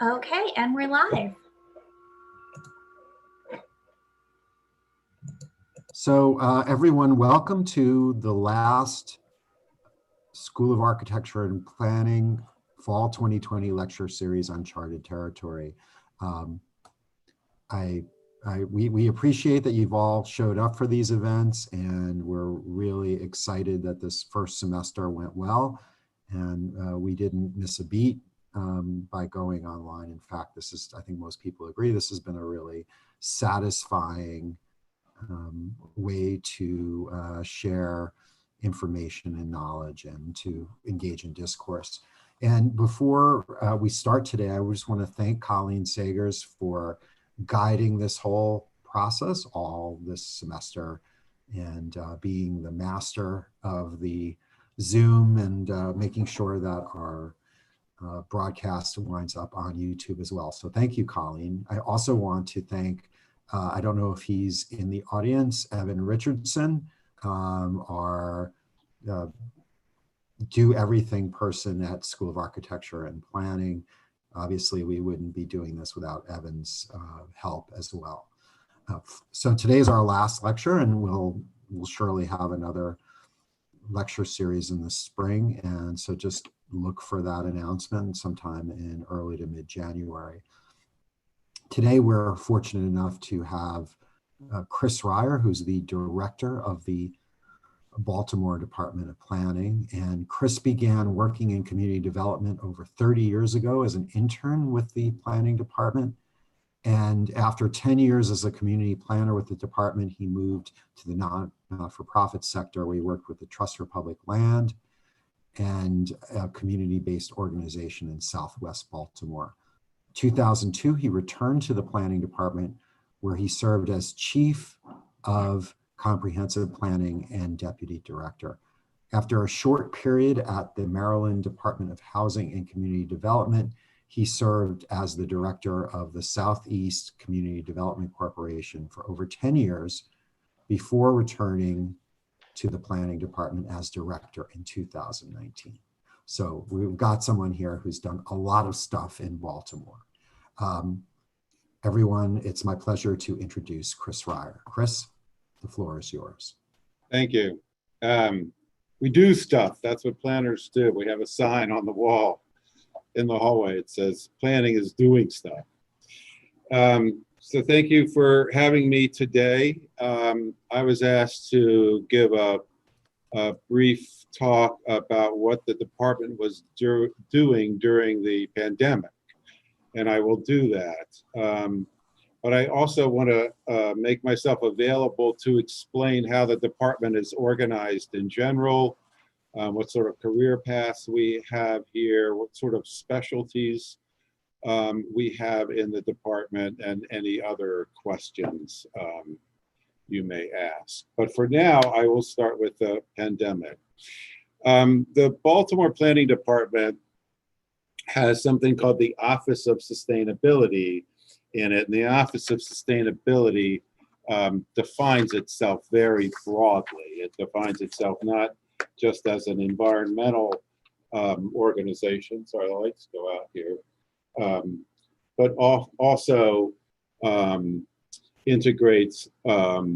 Okay, and we're live. So everyone, welcome to the last School of Architecture and Planning Fall 2020 lecture series, Uncharted Territory. We appreciate that you've all showed up for these events, and we're really excited that this first semester went well, and we didn't miss a beat by going online. In fact, this is, I think most people agree, this has been a really satisfying way to share information and knowledge and to engage in discourse. And before we start today, I just want to thank Colleen Sagers for guiding this whole process all this semester and being the master of the Zoom and making sure that our broadcast winds up on YouTube as well. So thank you, Colleen. I also want to thank, I don't know if he's in the audience, Evan Richardson, our do everything person at School of Architecture and Planning. Obviously, we wouldn't be doing this without Evan's help as well. So today is our last lecture, and we'll surely have another lecture series in the spring. And so just look for that announcement sometime in early to mid-January. Today, we're fortunate enough to have Chris Ryer, who's the director of the Baltimore Department of Planning. And Chris began working in community development over 30 years ago as an intern with the planning department. And after 10 years as a community planner with the department, he moved to the not-for-profit sector, where he worked with the Trust for Public Land and a community-based organization in Southwest Baltimore. 2002, he returned to the planning department, where he served as chief of comprehensive planning and deputy director. After a short period at the Maryland Department of Housing and Community Development, he served as the director of the Southeast Community Development Corporation for over 10 years before returning to the planning department as director in 2019. So we've got someone here who's done a lot of stuff in Baltimore. Everyone, it's my pleasure to introduce Chris Ryer. Chris, the floor is yours. Thank you. We do stuff. That's what planners do. We have a sign on the wall in the hallway. It says, planning is doing stuff. So thank you for having me today. I was asked to give a brief talk about what the department was doing during the pandemic, and I will do that. But I also want to make myself available to explain how the department is organized in general, what sort of career paths we have here, what sort of specialties we have in the department, and any other questions you may ask. But for now, I will start with the pandemic. The Baltimore Planning Department has something called the Office of Sustainability in it, and the Office of Sustainability defines itself very broadly. It defines itself not just as an environmental organization, sorry, the lights go out here, but also integrates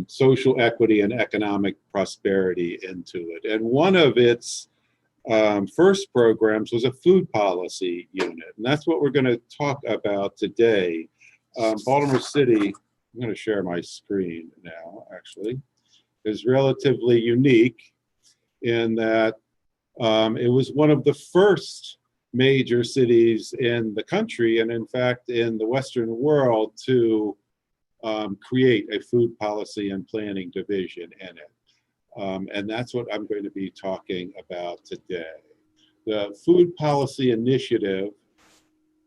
social equity and economic prosperity into it. And one of its first programs was a food policy unit, and that's what we're going to talk about today. Baltimore City, I'm going to share my screen now, actually, is relatively unique in that it was one of the first major cities in the country, and in fact in the Western world, to create a food policy and planning division in it. And that's what I'm going to be talking about today. The Food Policy Initiative,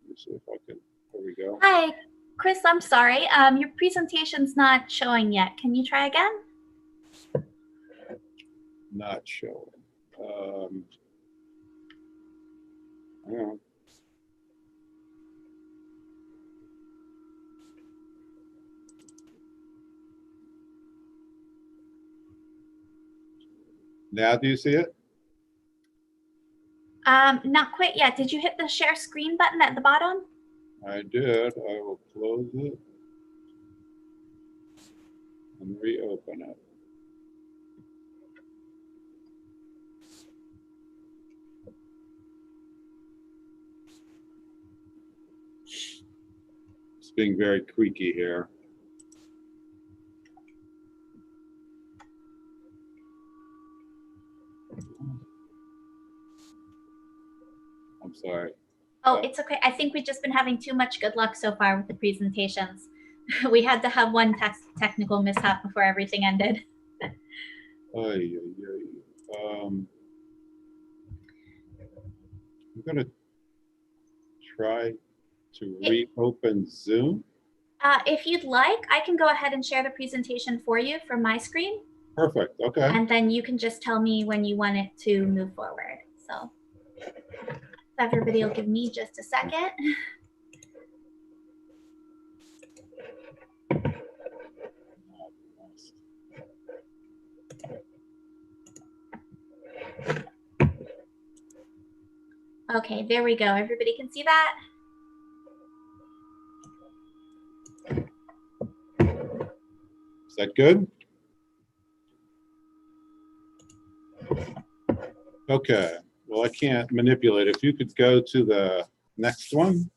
let me see if I can, there we go. Hi, Chris, I'm sorry. Your presentation's not showing yet. Can you try again? Not showing. Yeah. Now do you see it? Not quite yet. Did you hit the share screen button at the bottom? I did. I will close it and reopen it. It's being very creaky here. I'm sorry. Oh, it's okay. I think we've just been having too much good luck so far with the presentations. We had to have one technical mishap before everything ended. Ay, ay, ay. I'm going to try to reopen Zoom. If you'd like, I can go ahead and share the presentation for you from my screen. Perfect. Okay. And then you can just tell me when you want it to move forward. So everybody will give me just a second. Okay, there we go. Everybody can see that? Is that good? Okay. Well, I can't manipulate. If you could go to the next one.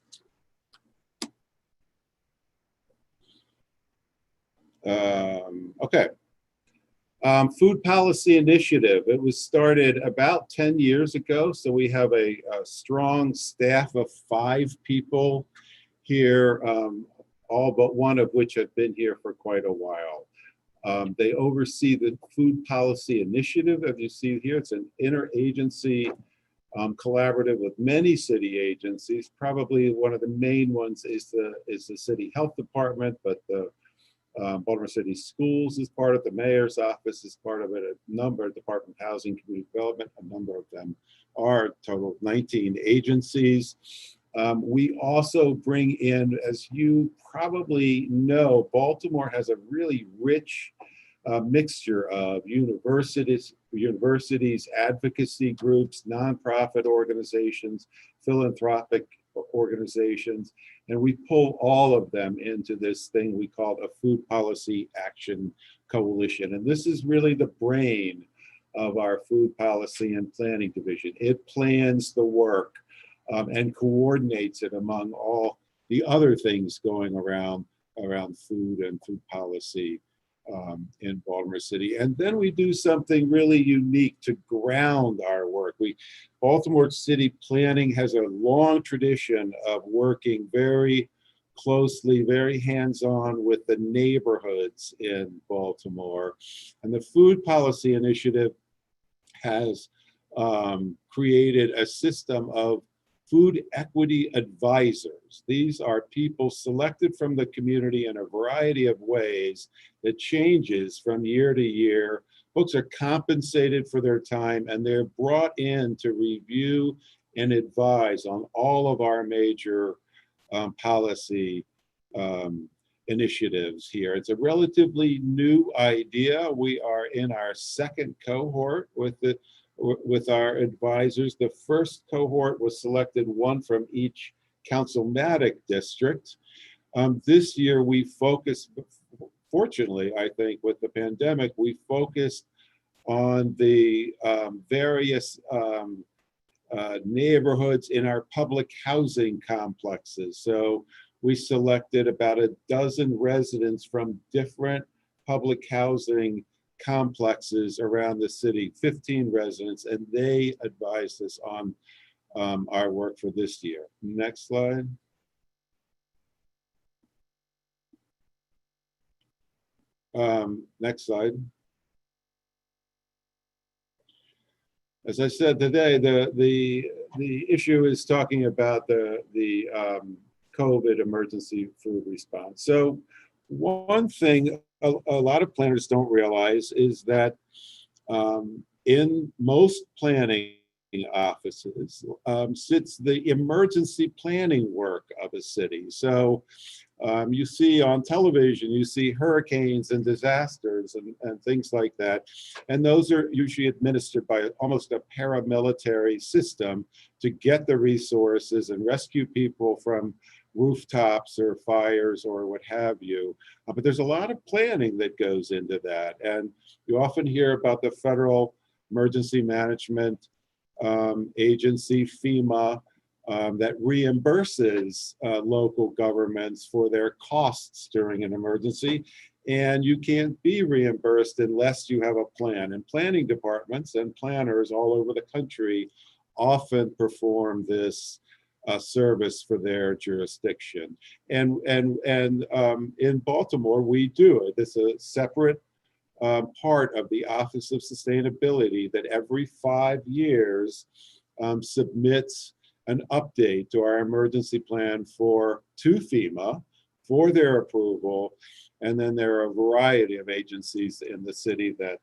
Okay. Food Policy Initiative. It was started about 10 years ago. So we have a strong staff of 5 people here, all but one of which have been here for quite a while. They oversee the Food Policy Initiative. As you see here, it's an interagency collaborative with many city agencies. Probably one of the main ones is the City Health Department, but the Baltimore City Schools is part of it. The Mayor's Office is part of it. A number of Department of Housing, Community Development, a number of them are a total of 19 agencies. We also bring in, as you probably know, Baltimore has a really rich mixture of universities, advocacy groups, nonprofit organizations, philanthropic organizations, and we pull all of them into this thing we call a Food Policy Action Coalition. And this is really the brain of our Food Policy and Planning Division. It plans the work and coordinates it among all the other things going around food and food policy in Baltimore City. And then we do something really unique to ground our work. Baltimore City Planning has a long tradition of working very closely, very hands-on with the neighborhoods in Baltimore. And the Food Policy Initiative has created a system of food equity advisors. These are people selected from the community in a variety of ways that changes from year to year. Folks are compensated for their time and they're brought in to review and advise on all of our major policy initiatives here. It's a relatively new idea. We are in our second cohort with our advisors. The first cohort was selected, one from each councilmatic district. This year we focused, fortunately, I think with the pandemic, we focused on the various neighborhoods in our public housing complexes. So we selected about a dozen residents from different public housing complexes around the city, 15 residents, and they advised us on our work for this year. Next slide. Next slide. As I said today, the issue is talking about the COVID emergency food response. So one thing a lot of planners don't realize is that in most planning offices sits the emergency planning work of a city. So You see on television, you see hurricanes and disasters and things like that. And those are usually administered by almost a paramilitary system to get the resources and rescue people from rooftops or fires or what have you. But there's a lot of planning that goes into that. And you often hear about the Federal Emergency Management Agency, FEMA, that reimburses local governments for their costs during an emergency. And you can't be reimbursed unless you have a plan. And planning departments and planners all over the country often perform this service for their jurisdiction. And in Baltimore, we do it. It's a separate part of the Office of Sustainability that every 5 years submits an update to our emergency plan to FEMA for their approval. And then there are a variety of agencies in the city that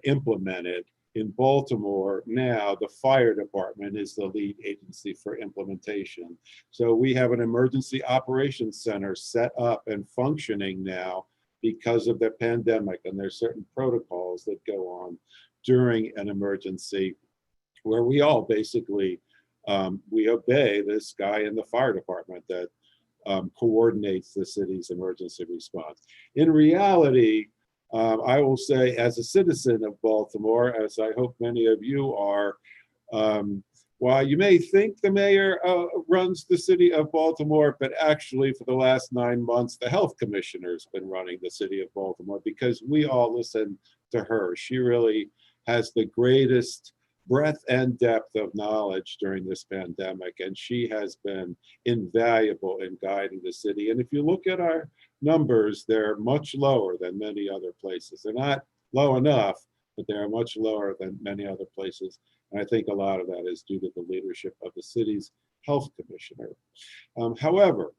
implement it. In Baltimore now, the fire department is the lead agency for implementation. So we have an emergency operations center set up and functioning now because of the pandemic, and there's certain protocols that go on during an emergency where we all basically, we obey this guy in the fire department that coordinates the city's emergency response. In reality, I will say, as a citizen of Baltimore, as I hope many of you are, while you may think the mayor runs the city of Baltimore, but actually for the last 9 months, the health commissioner's been running the city of Baltimore because we all listen to her. She really has the greatest breadth and depth of knowledge during this pandemic, and she has been invaluable in guiding the city. And if you look at our numbers, they're much lower than many other places. They're not low enough, but they're much lower than many other places. And I think a lot of that is due to the leadership of the city's health commissioner. However,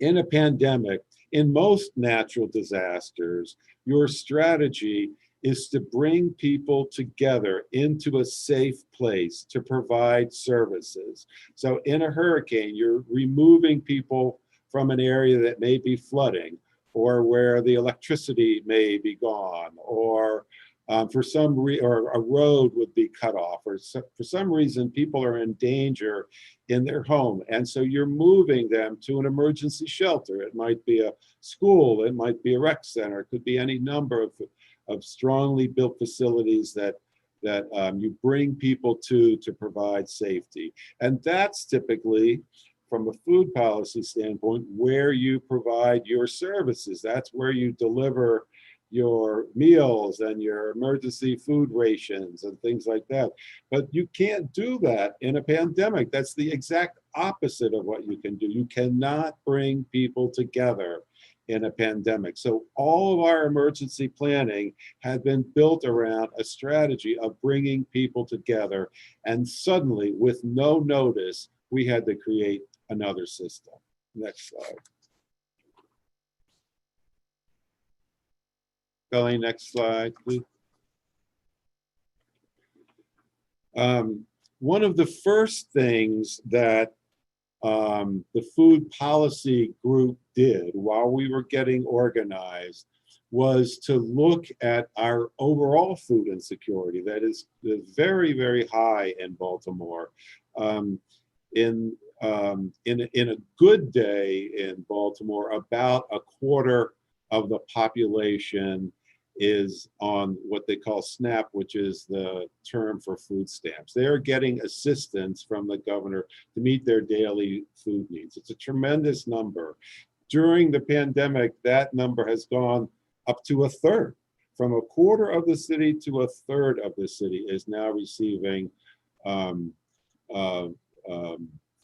in a pandemic, in most natural disasters, your strategy is to bring people together into a safe place to provide services. So in a hurricane, you're removing people from an area that may be flooding, or where the electricity may be gone, or or a road would be cut off, or for some reason people are in danger in their home. And so you're moving them to an emergency shelter. It might be a school, it might be a rec center, it could be any number of strongly built facilities that you bring people to provide safety. And that's typically, from a food policy standpoint, where you provide your services. That's where you deliver your meals and your emergency food rations and things like that. But you can't do that in a pandemic. That's the exact opposite of what you can do. You cannot bring people together in a pandemic. So all of our emergency planning had been built around a strategy of bringing people together. And suddenly, with no notice, we had to create another system. Next slide. Kelly, next slide, please. One of the first things that the food policy group did while we were getting organized was to look at our overall food insecurity that is very, very high in Baltimore. In a good day in Baltimore, about a quarter of the population is on what they call SNAP, which is the term for food stamps. They are getting assistance from the governor to meet their daily food needs. It's a tremendous number. During the pandemic, that number has gone up to a third. From a quarter of the city to a third of the city is now receiving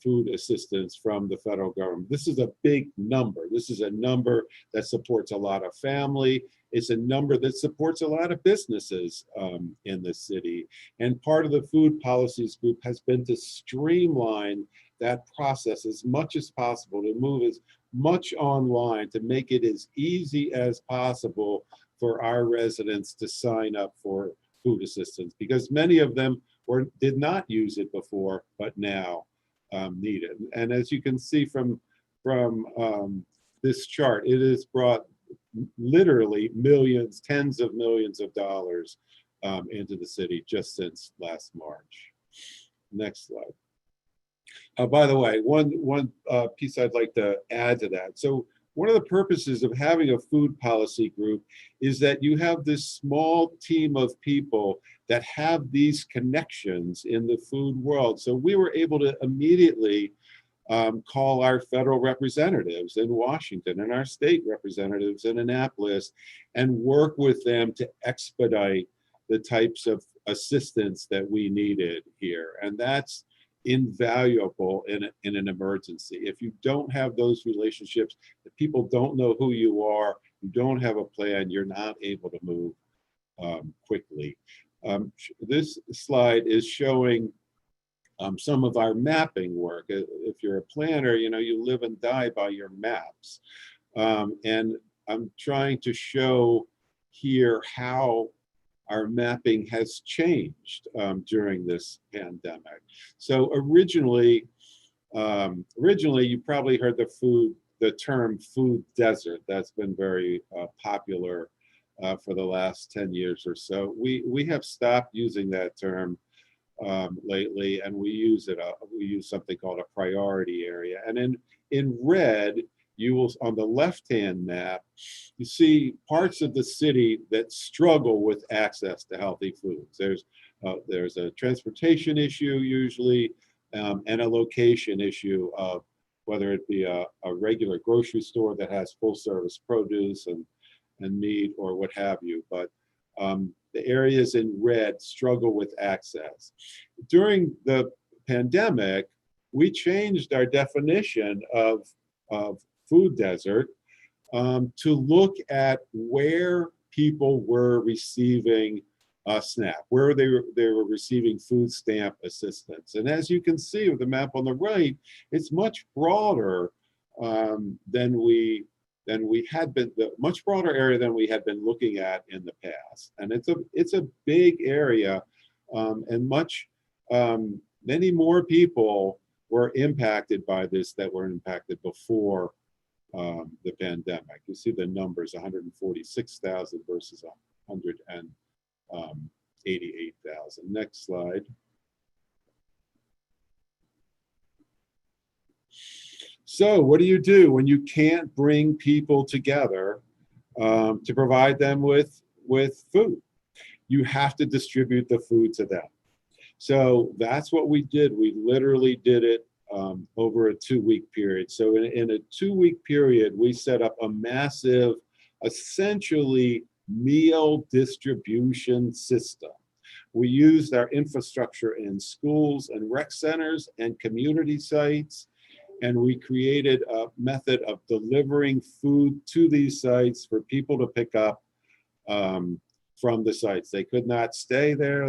food assistance from the federal government. This is a big number. This is a number that supports a lot of family. It's a number that supports a lot of businesses in the city. And part of the food policies group has been to streamline that process as much as possible, to move as much online, to make it as easy as possible for our residents to sign up for food assistance, because many of them did not use it before, but now need it. And as you can see from this chart. It has brought literally millions, tens of millions of dollars into the city just since last March. Next slide. By the way, one piece I'd like to add to that. So one of the purposes of having a food policy group is that you have this small team of people that have these connections in the food world. So we were able to immediately call our federal representatives in Washington and our state representatives in Annapolis and work with them to expedite the types of assistance that we needed here. And that's invaluable in an emergency. If you don't have those relationships, if people don't know who you are, you don't have a plan, you're not able to move quickly. This slide is showing some of our mapping work. If you're a planner, you know, you live and die by your maps. And I'm trying to show here how our mapping has changed during this pandemic. So originally you probably heard the term food desert. That's been very popular for the last 10 years or so. We have stopped using that term lately, and we use something called a priority area. And in red, you will, on the left-hand map, you see parts of the city that struggle with access to healthy foods. There's a transportation issue usually, and a location issue of whether it be a regular grocery store that has full-service produce and meat or what have you. But the areas in red struggle with access. During the pandemic, we changed our definition of food desert to look at where people were receiving SNAP, where they were receiving food stamp assistance. And as you can see with the map on the right, it's much broader than we had been, much broader area than we had been looking at in the past. And it's a big area, and many more people were impacted by this that were impacted before the pandemic. You see the numbers, 146,000 versus 188,000. Next slide. So what do you do when you can't bring people together to provide them with food? You have to distribute the food to them. So that's what we did. We literally did it over a 2-week period. So in a 2-week period, we set up a massive, essentially meal distribution system. We used our infrastructure in schools and rec centers and community sites, and we created a method of delivering food to these sites for people to pick up from the sites. They could not stay there.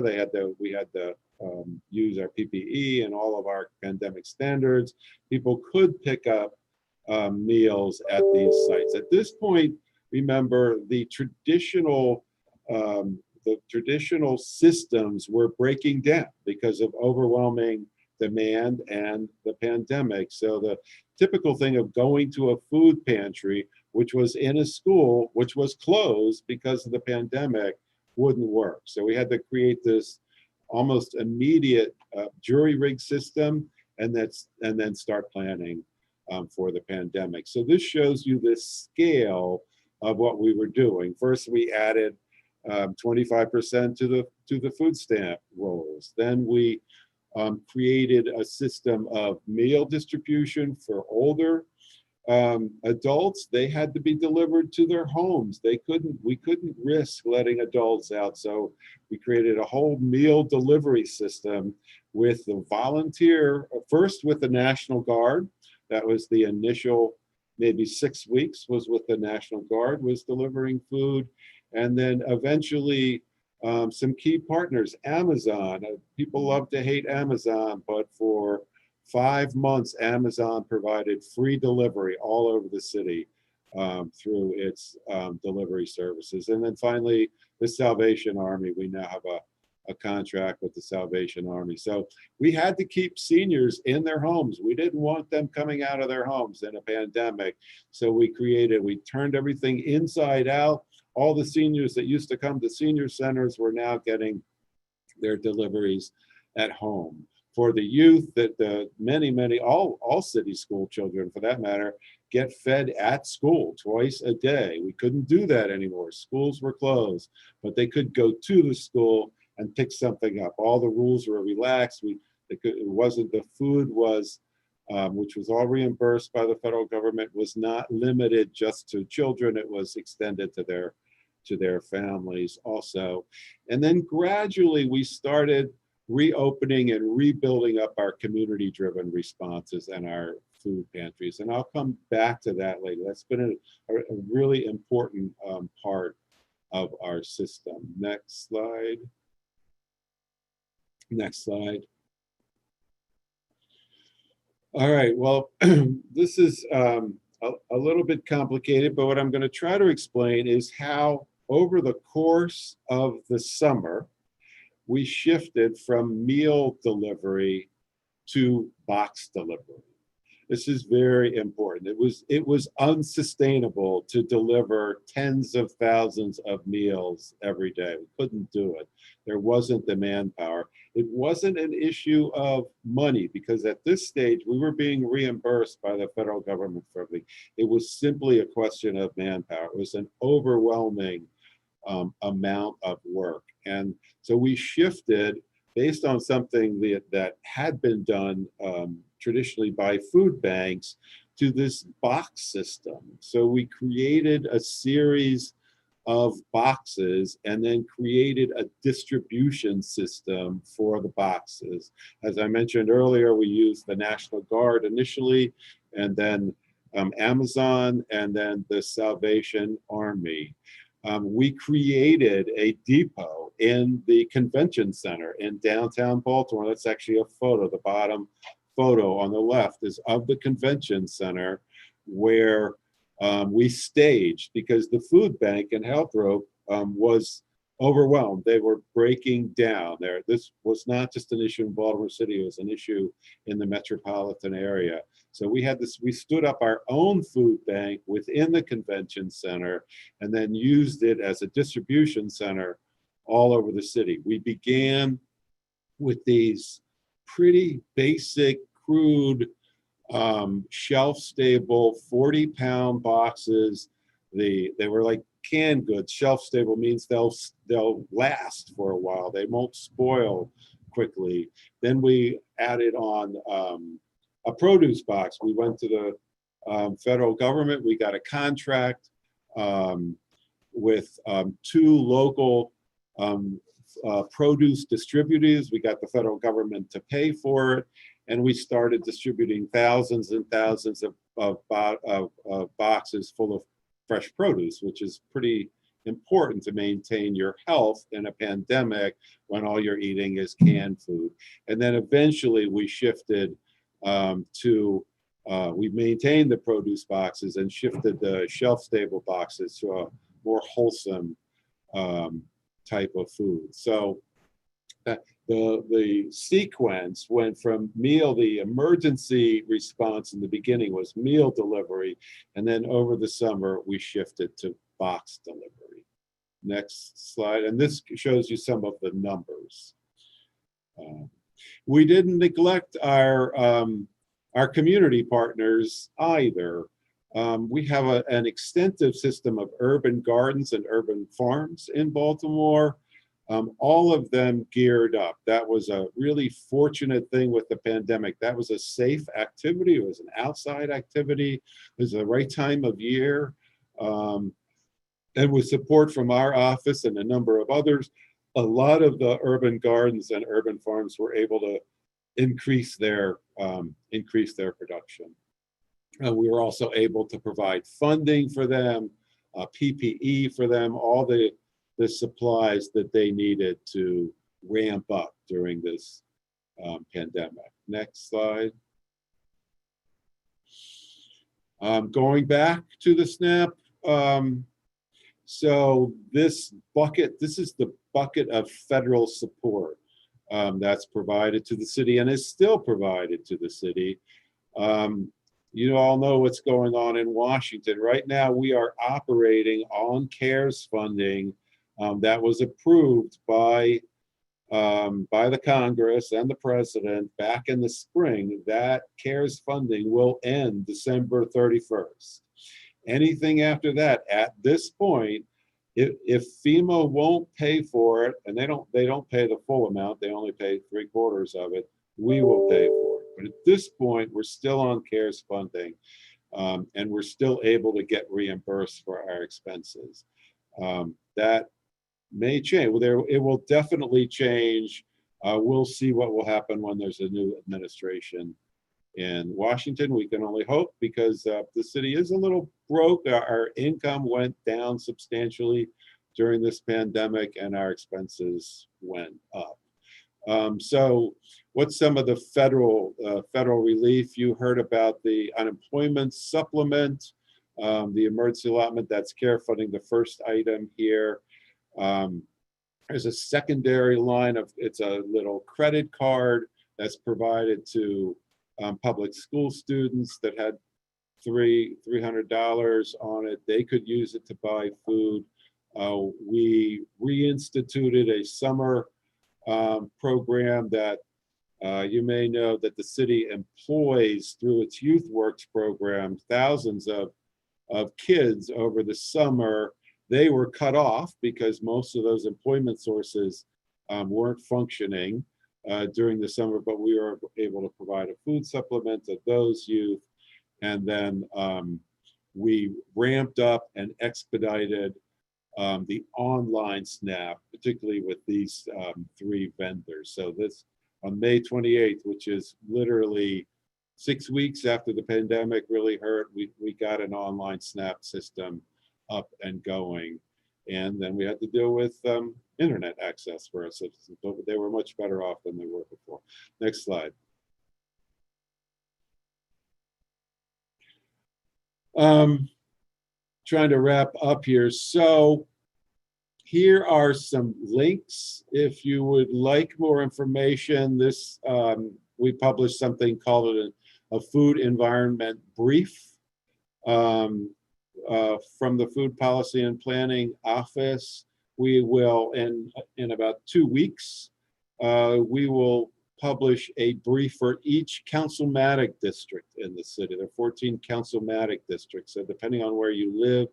We had to use our PPE and all of our pandemic standards. People could pick up meals at these sites. At this point, remember, the traditional systems were breaking down because of overwhelming demand and the pandemic. So the typical thing of going to a food pantry, which was in a school, which was closed because of the pandemic, wouldn't work. So we had to create this almost immediate jury-rig system and then start planning for the pandemic. So this shows you the scale of what we were doing. First, we added 25% to the food stamp rolls. Then we created a system of meal distribution for older adults. They had to be delivered to their homes. We couldn't risk letting adults out. So we created a whole meal delivery system with the volunteer, first with the National Guard. That was the initial, maybe 6 weeks was with the National Guard, was delivering food. And then eventually some key partners, Amazon. People love to hate Amazon, but for 5 months, Amazon provided free delivery all over the city through its delivery services. And then finally, the Salvation Army. We now have a contract with the Salvation Army. So we had to keep seniors in their homes. We didn't want them coming out of their homes in a pandemic. So we turned everything inside out. All the seniors that used to come to senior centers were now getting their deliveries at home. For the youth, that all city school children for that matter, get fed at school twice a day. We couldn't do that anymore. Schools were closed, but they could go to the school and pick something up. All the rules were relaxed. The food was, which was all reimbursed by the federal government, was not limited just to children. It was extended to their families also. And then gradually we started reopening and rebuilding up our community-driven responses and our food pantries. And I'll come back to that later. That's been a really important part of our system. Next slide. Next slide. All right, well, this is a little bit complicated, but what I'm going to try to explain is how over the course of the summer, we shifted from meal delivery to box delivery. This is very important. It was unsustainable to deliver tens of thousands of meals every day. We couldn't do it. There wasn't the manpower. It wasn't an issue of money, because at this stage we were being reimbursed by the federal government for everything. It was simply a question of manpower. It was an overwhelming amount of work. And so we shifted based on something that had been done traditionally by food banks to this box system. So we created a series of boxes and then created a distribution system for the boxes. As I mentioned earlier, we used the National Guard initially, and then Amazon, and then the Salvation Army. We created a depot in the convention center in downtown Baltimore. That's actually a photo. The bottom photo on the left is of the convention center, where we staged, because the food bank and health rope was overwhelmed. They were breaking down there. This was not just an issue in Baltimore City, it was an issue in the metropolitan area. So we stood up our own food bank within the convention center and then used it as a distribution center all over the city. We began with these pretty basic, crude, shelf-stable 40-pound boxes. They were like canned goods. Shelf-stable means they'll last for a while. They won't spoil quickly. Then we added on a produce box. We went to the federal government. We got a contract with 2 local produce distributors. We got the federal government to pay for it, and we started distributing thousands and thousands of boxes full of fresh produce, which is pretty important to maintain your health in a pandemic when all you're eating is canned food. And then eventually we shifted we maintained the produce boxes and shifted the shelf-stable boxes to a more wholesome type of food. So the sequence went from the emergency response in the beginning was meal delivery, and then over the summer we shifted to box delivery. Next slide, and this shows you some of the numbers. We didn't neglect our community partners either. We have an extensive system of urban gardens and urban farms in Baltimore. All of them geared up. That was a really fortunate thing with the pandemic. That was a safe activity. It was an outside activity. It was the right time of year. And with support from our office and a number of others, a lot of the urban gardens and urban farms were able to increase their production. We were also able to provide funding for them, PPE for them, all the supplies that they needed to ramp up during this pandemic. Next slide. Going back to the SNAP. So this is the bucket of federal support that's provided to the city and is still provided to the city. You all know what's going on in Washington. Right now, we are operating on CARES funding that was approved by the Congress and the president back in the spring. That CARES funding will end December 31st. Anything after that, at this point, if FEMA won't pay for it, and they don't pay the full amount, they only pay 3/4 of it, we will pay for it. But at this point, we're still on CARES funding, and we're still able to get reimbursed for our expenses. That may change. Well, it will definitely change. We'll see what will happen when there's a new administration in Washington. We can only hope, because the city is a little broke. Our income went down substantially during this pandemic, and our expenses went up. So what's some of the federal relief? You heard about the unemployment supplement, the emergency allotment, that's care funding, the first item here. There's a secondary line it's a little credit card that's provided to public school students that had $300 on it. They could use it to buy food. We reinstituted a summer program that you may know that the city employs through its Youth Works program, thousands of kids over the summer. They were cut off because most of those employment sources weren't functioning during the summer, but we were able to provide a food supplement to those youth. And then we ramped up and expedited the online SNAP, particularly with these 3 vendors. So this, on May 28th, which is literally 6 weeks after the pandemic really hurt, we got an online SNAP system up and going. And then we had to deal with internet access for our citizens, but they were much better off than they were before. Next slide. Trying to wrap up here. So here are some links if you would like more information. This we published something called a food environment brief from the Food Policy and Planning Office. We will, in about 2 weeks, we will publish a brief for each councilmatic district in the city. There are 14 councilmatic districts. So depending on where you live,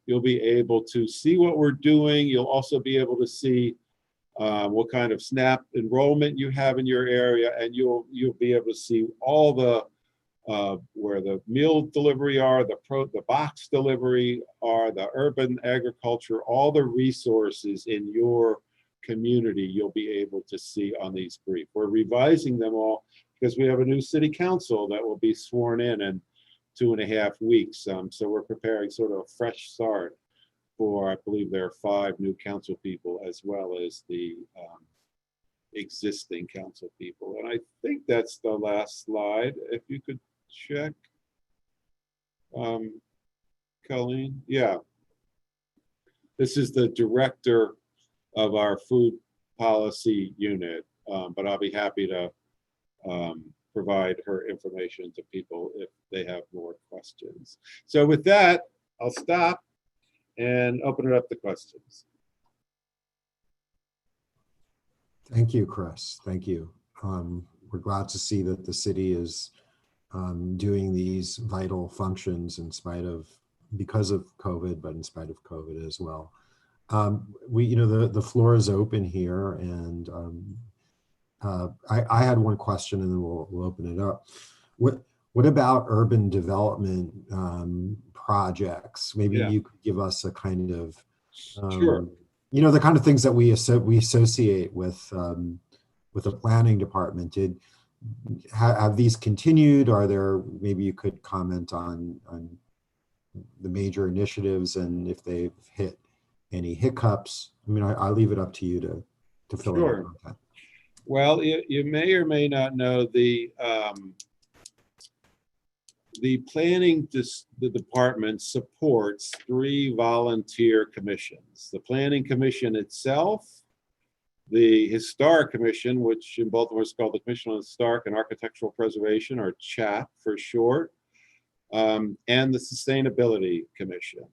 you'll be able to see what we're doing. You'll also be able to see what kind of SNAP enrollment you have in your area, and you'll be able to see all the where the meal delivery are, the box delivery are, the urban agriculture, all the resources in your community you'll be able to see on these briefs. We're revising them all because we have a new city council that will be sworn in 2.5 weeks. So we're preparing sort of a fresh start for, I believe there are 5 new council people as well as the existing council people. And I think that's the last slide. If you could check, Colleen. Yeah. This is the director of our food policy unit, but I'll be happy to provide her information to people if they have more questions. So with that, I'll stop and open it up to questions. Thank you, Chris. Thank you. We're glad to see that the city is doing these vital functions because of COVID, but in spite of COVID as well. The floor is open here, and I had one question, and then we'll open it up. What about urban development projects? Maybe you could give us a kind of, Sure. The kind of things that we associate with the planning department. Have these continued? Are there, maybe you could comment on the major initiatives and if they've hit any hiccups? I mean, I leave it up to you to fill in on that. Well, you may or may not know the the department supports 3 volunteer commissions. The Planning Commission itself, the Historic Commission, which in Baltimore is called the Commission on Historic and Architectural Preservation, or CHAP for short, and the Sustainability Commission.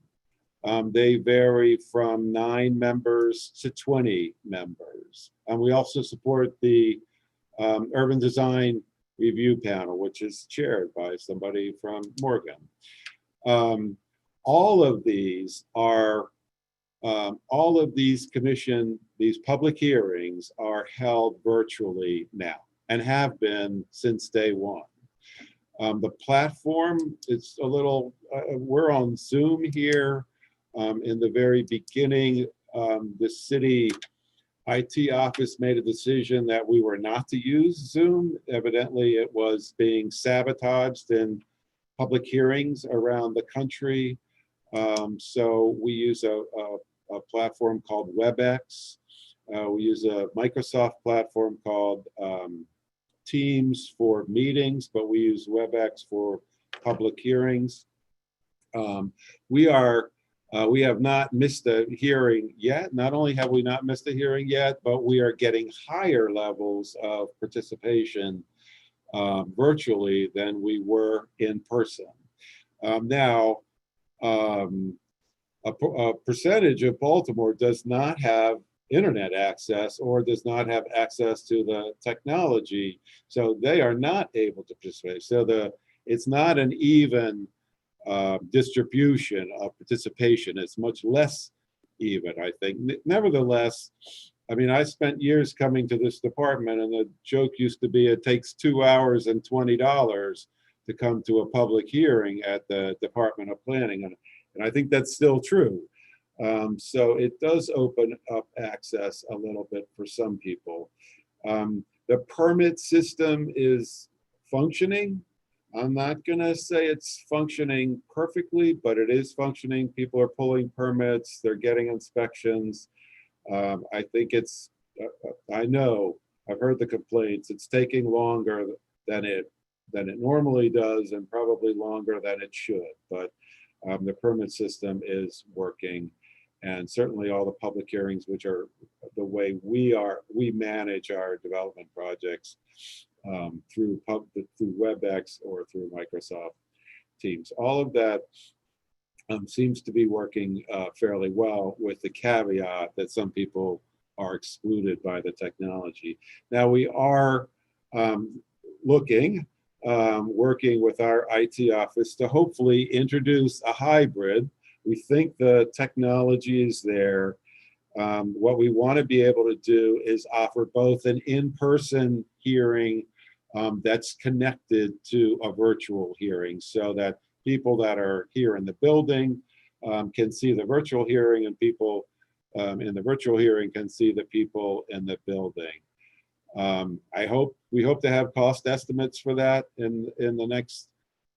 They vary from 9 members to 20 members. And we also support the Urban Design Review Panel, which is chaired by somebody from Morgan. All of these these public hearings are held virtually now and have been since day one. The platform is a little, we're on Zoom here. In the very beginning, the city IT office made a decision that we were not to use Zoom. Evidently, it was being sabotaged in public hearings around the country. So we use a platform called WebEx. We use a Microsoft platform called Teams for meetings, but we use WebEx for public hearings. We have not missed a hearing yet. Not only have we not missed a hearing yet, but we are getting higher levels of participation virtually than we were in person. Now, a percentage of Baltimore does not have internet access or does not have access to the technology, so they are not able to participate. So it's not an even distribution of participation. It's much less even, I think. Nevertheless, I mean, I spent years coming to this department, and the joke used to be it takes 2 hours and $20 to come to a public hearing at the Department of Planning, and I think that's still true. So it does open up access a little bit for some people. The permit system is functioning. I'm not gonna say it's functioning perfectly, but it is functioning. People are pulling permits, they're getting inspections. I think it's, I know, I've heard the complaints, it's taking longer than it normally does, and probably longer than it should, but the permit system is working. And certainly all the public hearings, which are the way we manage our development projects, through WebEx or through Microsoft Teams. All of that seems to be working fairly well, with the caveat that some people are excluded by the technology. Now we are working with our IT office to hopefully introduce a hybrid. We think the technology is there. What we want to be able to do is offer both an in-person hearing that's connected to a virtual hearing, so that people that are here in the building can see the virtual hearing, and people in the virtual hearing can see the people in the building. We hope to have cost estimates for that in the next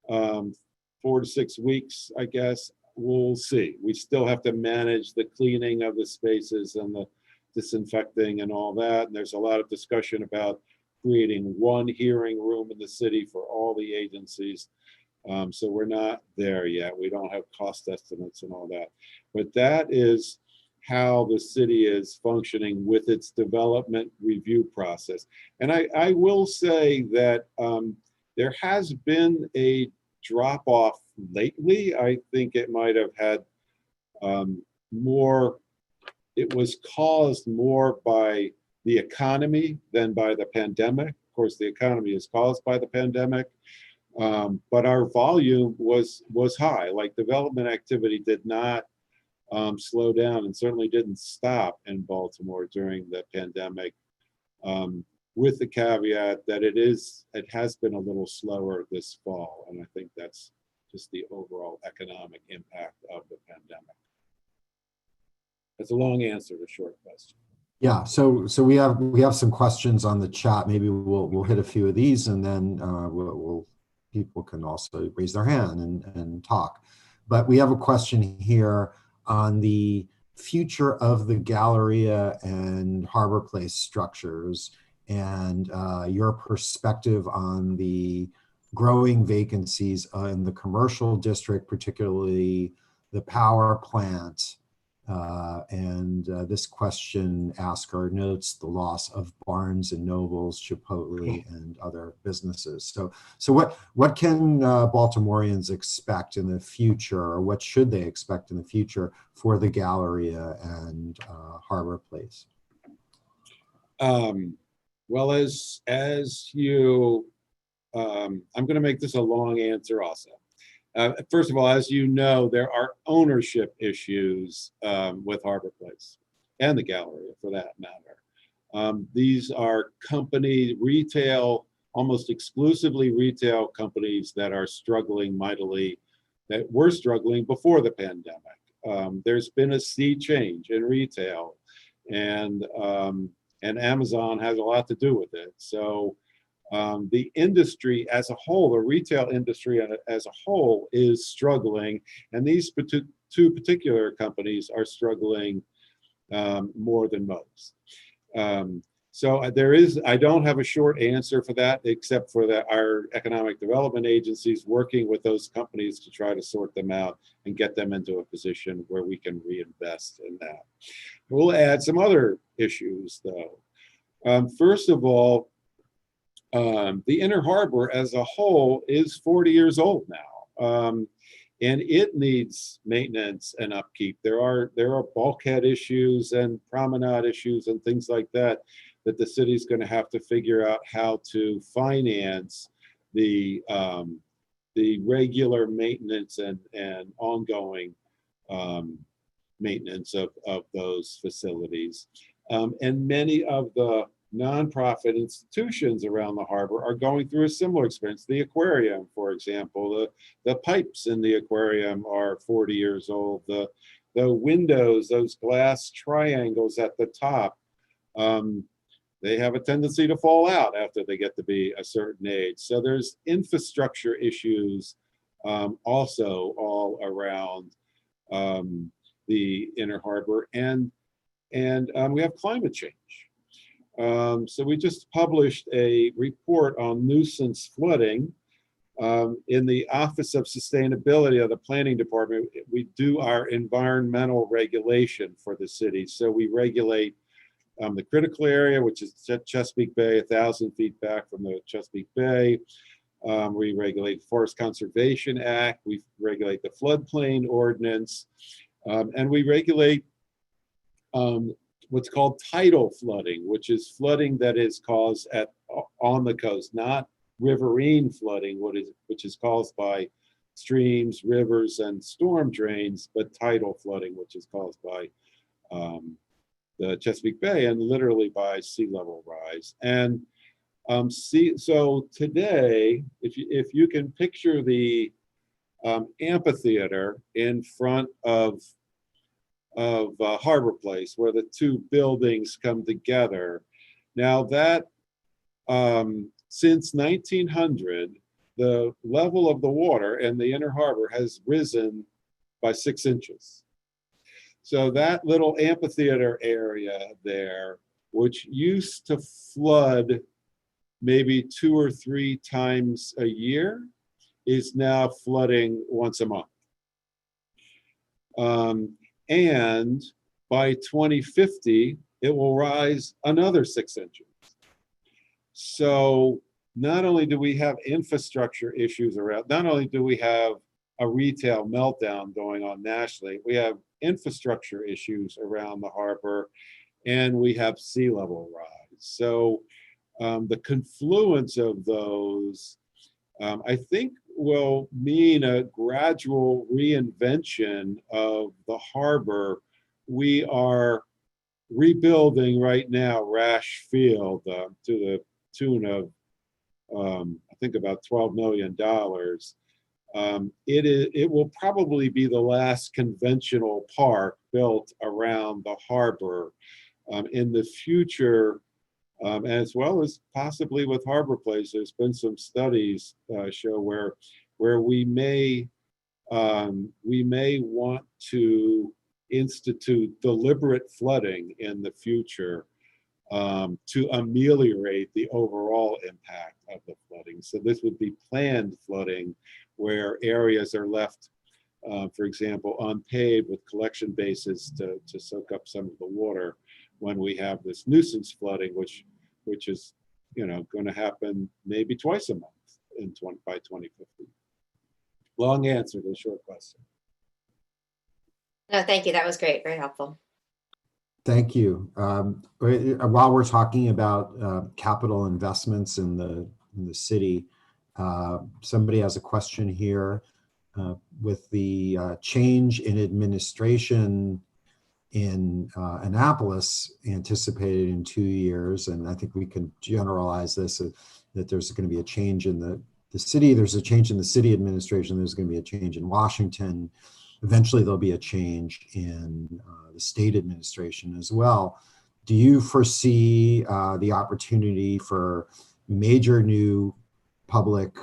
4 to 6 weeks, I guess. We'll see. We still have to manage the cleaning of the spaces and the disinfecting and all that. And there's a lot of discussion about creating one hearing room in the city for all the agencies. So we're not there yet. We don't have cost estimates and all that. But that is how the city is functioning with its development review process. And I will say that there has been a drop off lately. I think it might have had it was caused more by the economy than by the pandemic. Of course, the economy is caused by the pandemic, but our volume was high. Like, development activity did not slow down, and certainly didn't stop in Baltimore during the pandemic, with the caveat that it has been a little slower this fall. And I think that's just the overall economic impact of the pandemic. That's a long answer to a short question. Yeah, so we have some questions on the chat. Maybe we'll hit a few of these, and then people can also raise their hand and talk. But we have a question here on the future of the Galleria and Harbor Place structures, and your perspective on the growing vacancies in the commercial district, particularly the power plant. And this question asker notes the loss of Barnes and Nobles, Chipotle, and other businesses. So what can Baltimoreans expect in the future, or what should they expect in the future for the Galleria and Harbor Place? Well, as you, I'm going to make this a long answer also. First of all, as you know, there are ownership issues with Harbor Place and the Galleria for that matter. These are retail, almost exclusively retail companies that are struggling mightily, that were struggling before the pandemic. There's been a sea change in retail, and Amazon has a lot to do with it. So the industry as a whole, the retail industry as a whole, is struggling, and these two particular companies are struggling more than most. So I don't have a short answer for that, except for that our economic development agencies working with those companies to try to sort them out and get them into a position where we can reinvest in that. We'll add some other issues though. First of all, the Inner Harbor as a whole is 40 years old now, and it needs maintenance and upkeep. There are bulkhead issues and promenade issues and things like that the city's going to have to figure out how to finance the regular maintenance and ongoing maintenance of those facilities. And many of the nonprofit institutions around the harbor are going through a similar experience. The aquarium, for example, the pipes in the aquarium are 40 years old. The windows, those glass triangles at the top, they have a tendency to fall out after they get to be a certain age. So there's infrastructure issues also all around the Inner Harbor, and we have climate change. So we just published a report on nuisance flooding in the Office of Sustainability of the Planning Department. We do our environmental regulation for the city. So we regulate the critical area, which is Chesapeake Bay, 1,000 feet back from the Chesapeake Bay. We regulate the Forest Conservation Act. We regulate the floodplain ordinance. And we regulate what's called tidal flooding, which is flooding that is caused on the coast, not riverine flooding, which is caused by streams, rivers, and storm drains, but tidal flooding, which is caused by the Chesapeake Bay and literally by sea level rise. And so today, if you can picture the amphitheater in front of Harbor Place, where the two buildings come together. Now that since 1900, the level of the water in the Inner Harbor has risen by 6 inches. So that little amphitheater area there, which used to flood maybe 2 or 3 times a year, is now flooding once a month. And by 2050, it will rise another 6 inches. So not only do we have infrastructure issues around, not only do we have a retail meltdown going on nationally, we have infrastructure issues around the harbor, and we have sea level rise. So the confluence of those, I think, will mean a gradual reinvention of the harbor. We are rebuilding right now Rash Field to the tune of, I think, about $12 million. It will probably be the last conventional park built around the harbor in the future. As well as possibly with Harbor Place, there's been some studies show where we may want to institute deliberate flooding in the future to ameliorate the overall impact of the flooding. So this would be planned flooding, where areas are left, for example, unpaved with collection bases to soak up some of the water when we have this nuisance flooding, which is, going to happen maybe twice a month by 2050. Long answer to a short question. No, thank you. That was great. Very helpful. Thank you. While we're talking about capital investments in the city, somebody has a question here. With the change in administration in Annapolis anticipated in 2 years, and I think we can generalize this, that there's going to be a change in the city, there's a change in the city administration, there's going to be a change in Washington. Eventually there'll be a change in the state administration as well. Do you foresee the opportunity for major new public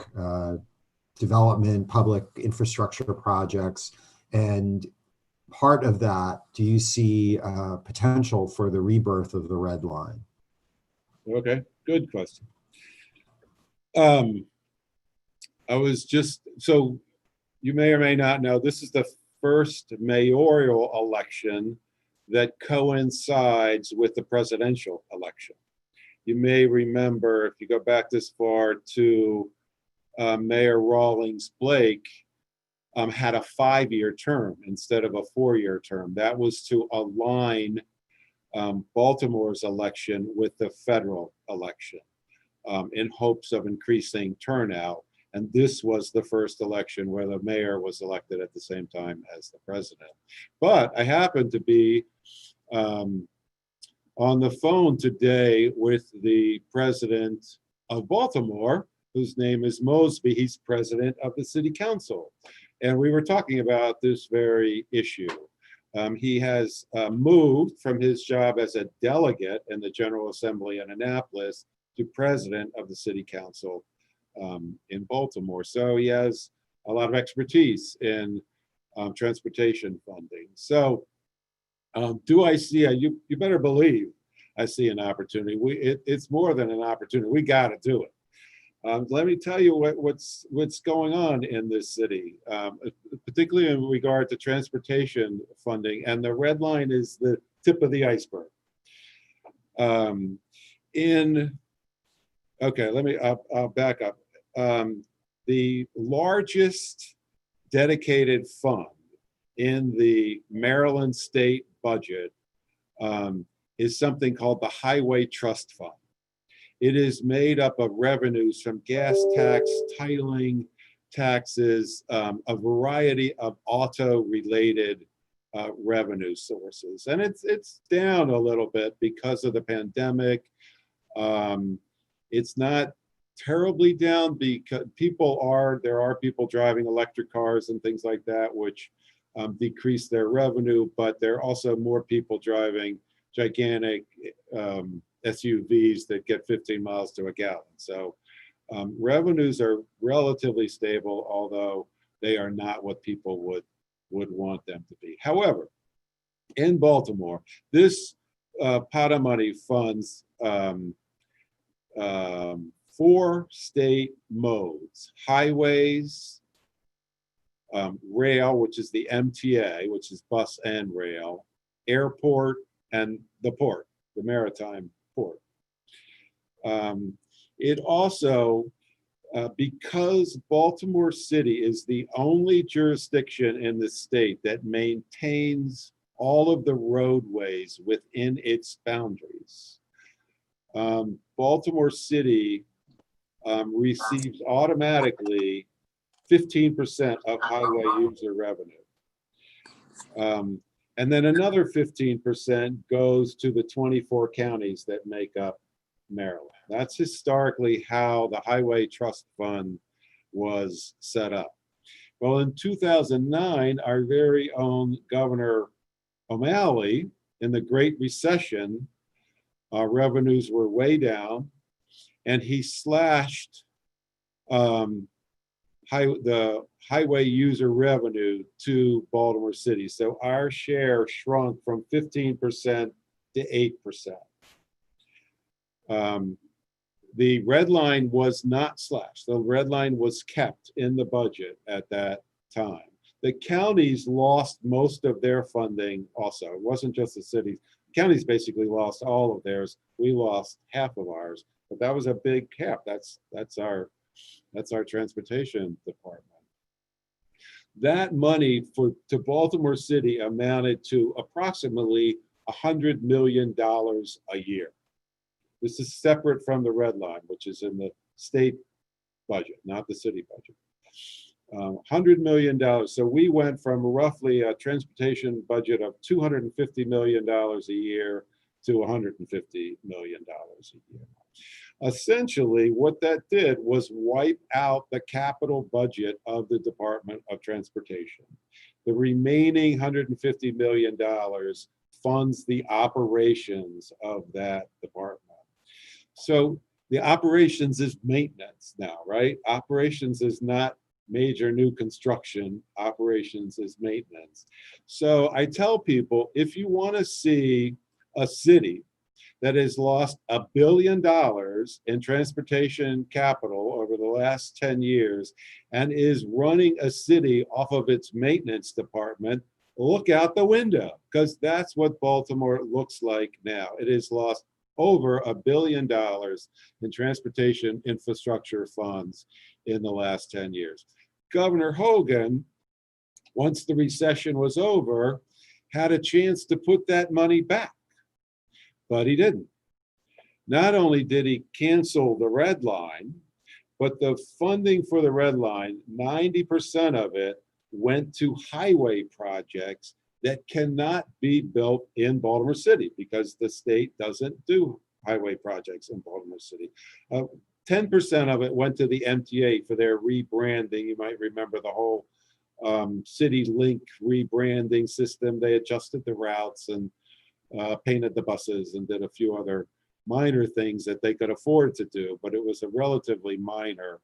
development, public infrastructure projects? And part of that, do you see potential for the rebirth of the Red Line? Okay, good question. So you may or may not know, this is the first mayoral election that coincides with the presidential election. You may remember, if you go back this far, to Mayor Rawlings Blake had a 5-year term instead of a 4-year term. That was to align Baltimore's election with the federal election in hopes of increasing turnout. And this was the first election where the mayor was elected at the same time as the president. But I happened to be on the phone today with the president of Baltimore, whose name is Mosby. He's president of the city council. And we were talking about this very issue. He has moved from his job as a delegate in the General Assembly in Annapolis to president of the city council in Baltimore. So he has a lot of expertise in transportation funding. So do I see you better believe I see an opportunity. It's more than an opportunity. We got to do it. Let me tell you what's going on in this city, particularly in regard to transportation funding, and the Red Line is the tip of the iceberg. I'll back up. The largest dedicated fund in the Maryland state budget is something called the Highway Trust Fund. It is made up of revenues from gas tax, titling, taxes, a variety of auto-related revenue sources. And it's down a little bit because of the pandemic. It's not terribly down because there are people driving electric cars and things like that, which decrease their revenue, but there are also more people driving gigantic SUVs that get 15 miles to a gallon. So revenues are relatively stable, although they are not what people would want them to be. However, in Baltimore, this pot of money funds 4 state modes: highways, rail, which is the MTA, which is bus and rail, airport, and the port, the maritime port. It also, because Baltimore City is the only jurisdiction in the state that maintains all of the roadways within its boundaries, Baltimore City receives automatically 15% of highway user revenue. And then another 15% goes to the 24 counties that make up Maryland. That's historically how the Highway Trust Fund was set up. Well, in 2009, our very own Governor O'Malley, in the Great Recession, revenues were way down, and he slashed the highway user revenue to Baltimore City. So our share shrunk from 15% to 8%. The red line was not slashed. The red line was kept in the budget at that time. The counties lost most of their funding also. It wasn't just the cities. Counties basically lost all of theirs. We lost half of ours, but that was a big cap. That's our transportation department. That money to Baltimore City amounted to approximately $100 million a year. This is separate from the red line, which is in the state budget, not the city budget. $100 million. So we went from roughly a transportation budget of $250 million a year to $150 million a year. Essentially, what that did was wipe out the capital budget of the Department of Transportation. The remaining $150 million funds the operations of that department. So the operations is maintenance now, right? Operations is not major new construction. Operations is maintenance. So I tell people, if you want to see a city that has lost $1 billion in transportation capital over the last 10 years and is running a city off of its maintenance department, look out the window, because that's what Baltimore looks like now. It has lost over $1 billion in transportation infrastructure funds in the last 10 years. Governor Hogan, once the recession was over, had a chance to put that money back, but he didn't. Not only did he cancel the red line, but the funding for the red line, 90% of it went to highway projects that cannot be built in Baltimore City because the state doesn't do highway projects in Baltimore City. 10% of it went to the MTA for their rebranding. You might remember the whole City Link rebranding system. They adjusted the routes and painted the buses and did a few other minor things that they could afford to do, but it was a relatively minor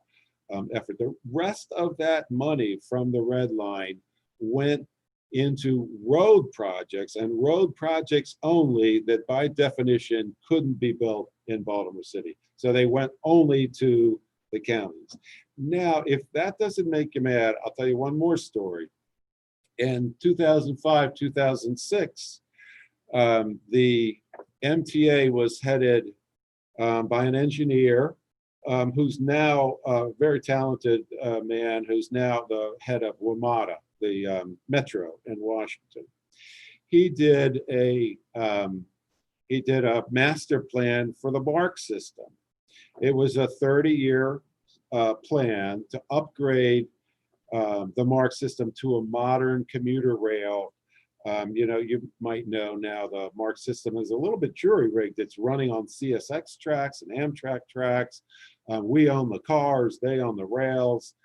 effort. The rest of that money from the red line went into road projects, and road projects only that by definition couldn't be built in Baltimore City. So they went only to the counties. Now, if that doesn't make you mad, I'll tell you one more story. In 2005, 2006, the MTA was headed by an engineer who's now a very talented man who's now the head of WMATA, the Metro in Washington. He did a master plan for the MARC system. It was a 30-year plan to upgrade the MARC system to a modern commuter rail. You might know now the MARC system is a little bit jury-rigged. It's running on CSX tracks and Amtrak tracks. We own the cars, they own the rails.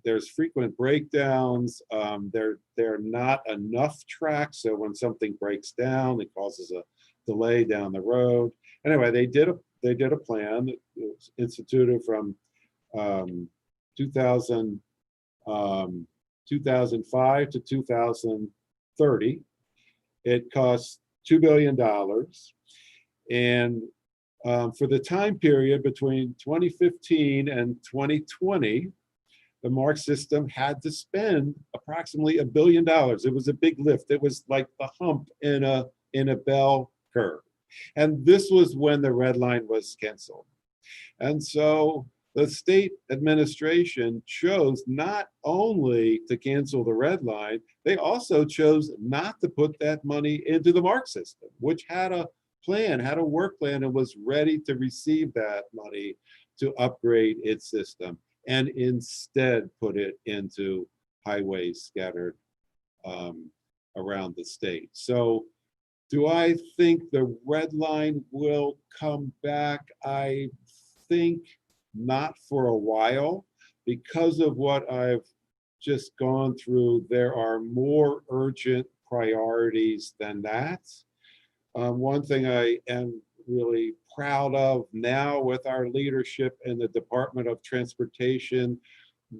There's frequent breakdowns. There are not enough tracks, so when something breaks down, it causes a delay down the road. Anyway, they did a plan that was instituted from 2005 to 2030. It cost $2 billion. And for the time period between 2015 and 2020, the MARC system had to spend approximately $1 billion. It was a big lift. It was like the hump in a bell curve. And this was when the red line was canceled. And so the state administration chose not only to cancel the red line, they also chose not to put that money into the MARC system, which had a plan, had a work plan, and was ready to receive that money to upgrade its system, and instead put it into highways scattered around the state. So do I think the red line will come back? I think not for a while. Because of what I've just gone through, there are more urgent priorities than that. One thing I am really proud of now with our leadership in the Department of Transportation,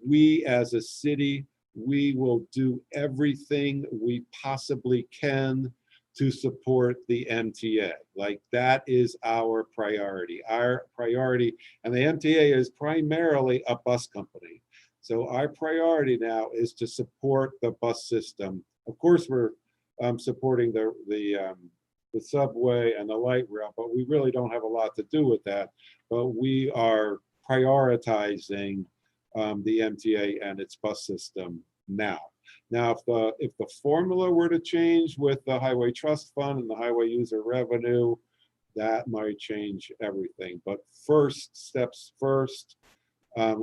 we as a city, we will do everything we possibly can to support the MTA. Like, that is our priority. Our priority, and the MTA is primarily a bus company. So our priority now is to support the bus system. Of course, we're supporting the subway and the light rail, but we really don't have a lot to do with that. But we are prioritizing the MTA and its bus system now. Now, if the formula were to change with the Highway Trust Fund and the highway user revenue, that might change everything. But steps first, I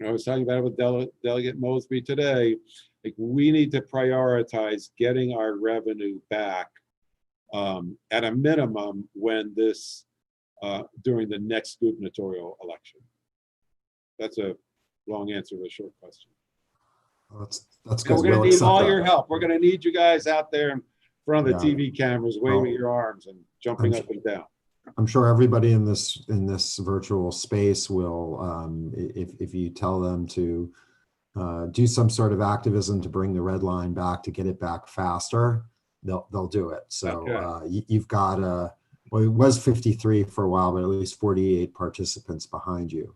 was talking about it with Delegate Mosby today. Like, we need to prioritize getting our revenue back at a minimum when during the next gubernatorial election. That's a long answer to a short question. That's good. We're going to need all your help. We're going to need you guys out there in front of the TV cameras, waving your arms and jumping up and down. I'm sure everybody in this virtual space will, if you tell them to do some sort of activism to bring the red line back, to get it back faster, they'll do it. So okay. You've got well, it was 53 for a while, but at least 48 participants behind you.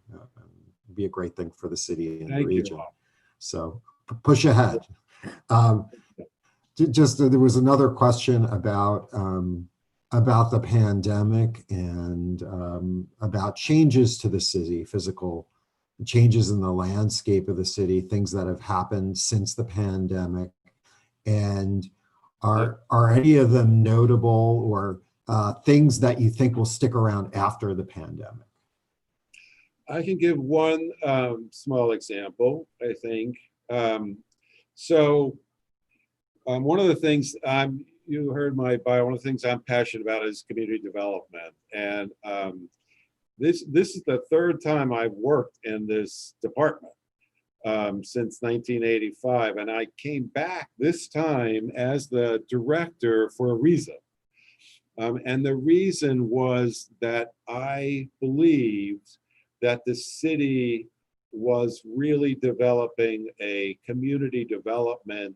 It'd be a great thing for the city and the region. So push ahead. There was another question about the pandemic and about changes to the city, physical changes in the landscape of the city, things that have happened since the pandemic. And are any of them notable, or things that you think will stick around after the pandemic? I can give one small example, I think. One of the things you heard my bio, one of the things I'm passionate about is community development. And this is the third time I've worked in this department since 1985. And I came back this time as the director for a reason. And the reason was that I believed that the city was really developing a community development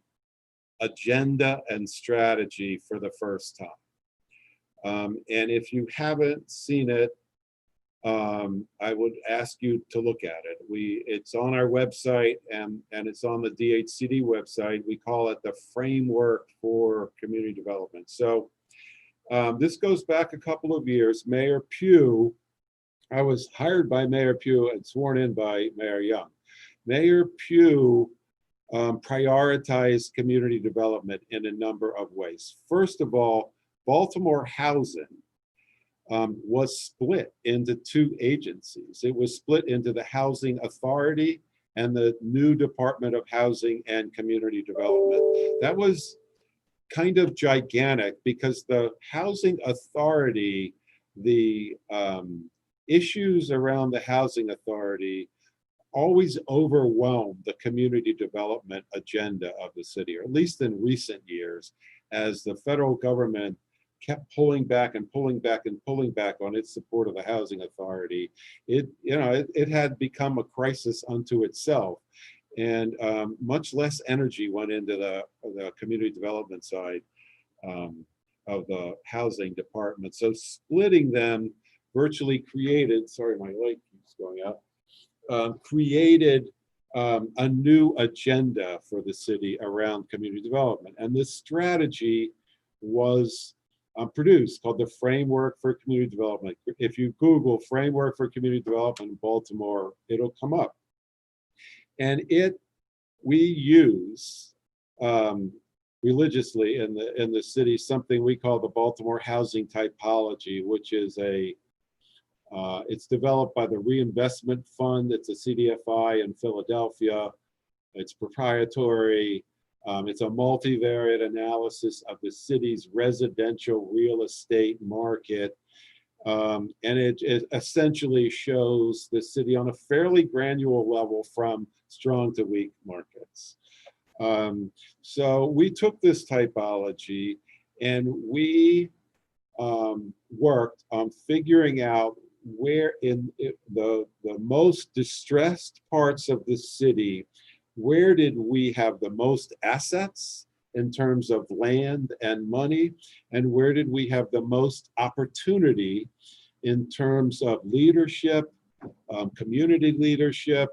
agenda and strategy for the first time. And if you haven't seen it, I would ask you to look at it. It's on our website and it's on the DHCD website. We call it the Framework for Community Development. So this goes back a couple of years. Mayor Pugh, I was hired by Mayor Pugh and sworn in by Mayor Young. Mayor Pugh prioritized community development in a number of ways. First of all, Baltimore Housing was split into two agencies. It was split into the Housing Authority and the new Department of Housing and Community Development. That was kind of gigantic because the Housing Authority, the issues around the Housing Authority always overwhelmed the community development agenda of the city, or at least in recent years, as the federal government kept pulling back and pulling back and pulling back on its support of the Housing Authority. It had become a crisis unto itself, and much less energy went into the community development side of the housing department. So splitting them virtually created, sorry, my light keeps going out, created a new agenda for the city around community development. And this strategy was produced, called the Framework for Community Development. If you Google Framework for Community Development in Baltimore, it'll come up. And we use religiously in the city something we call the Baltimore Housing Typology, which is it's developed by the Reinvestment Fund. It's a CDFI in Philadelphia. It's proprietary. It's a multivariate analysis of the city's residential real estate market. And it essentially shows the city on a fairly granular level from strong to weak markets. So we took this typology and we worked on figuring out where in the most distressed parts of the city, where did we have the most assets in terms of land and money, and where did we have the most opportunity in terms of leadership, community leadership,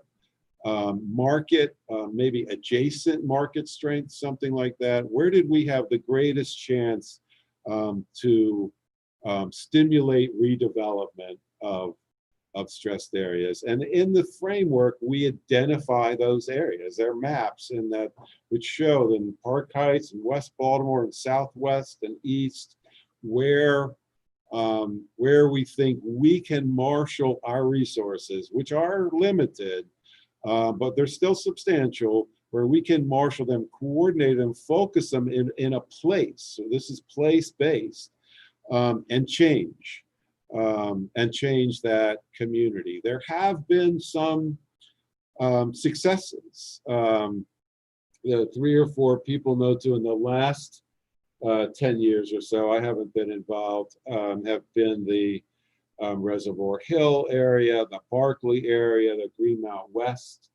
market, maybe adjacent market strength, something like that. Where did we have the greatest chance to stimulate redevelopment of stressed areas? And in the framework, we identify those areas. There are maps in that which show in Park Heights and West Baltimore and Southwest and East where we think we can marshal our resources, which are limited, but they're still substantial, where we can marshal them, coordinate them, focus them in a place. So this is place-based, and change that community. There have been some successes. The 3 or 4 people know to in the last 10 years or so, I haven't been involved, have been the Reservoir Hill area, the Barkley area, the Greenmount West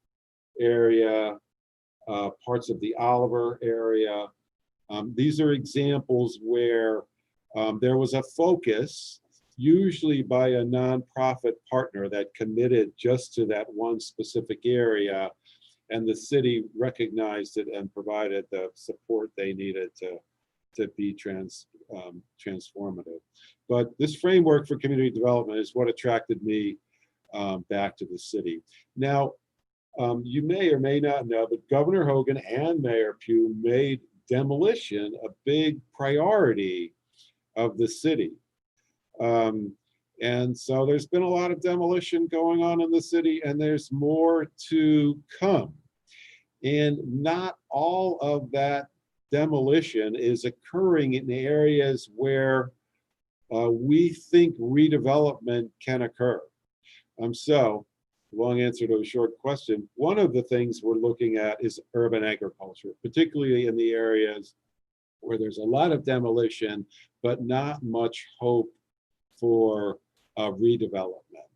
area, parts of the Oliver area. These are examples where there was a focus, usually by a nonprofit partner that committed just to that one specific area, and the city recognized it and provided the support they needed to be transformative. But this framework for community development is what attracted me back to the city. Now, you may or may not know, but Governor Hogan and Mayor Pugh made demolition a big priority of the city. And so there's been a lot of demolition going on in the city, and there's more to come. And not all of that demolition is occurring in the areas where we think redevelopment can occur. So, long answer to a short question, one of the things we're looking at is urban agriculture, particularly in the areas where there's a lot of demolition, but not much hope for redevelopment.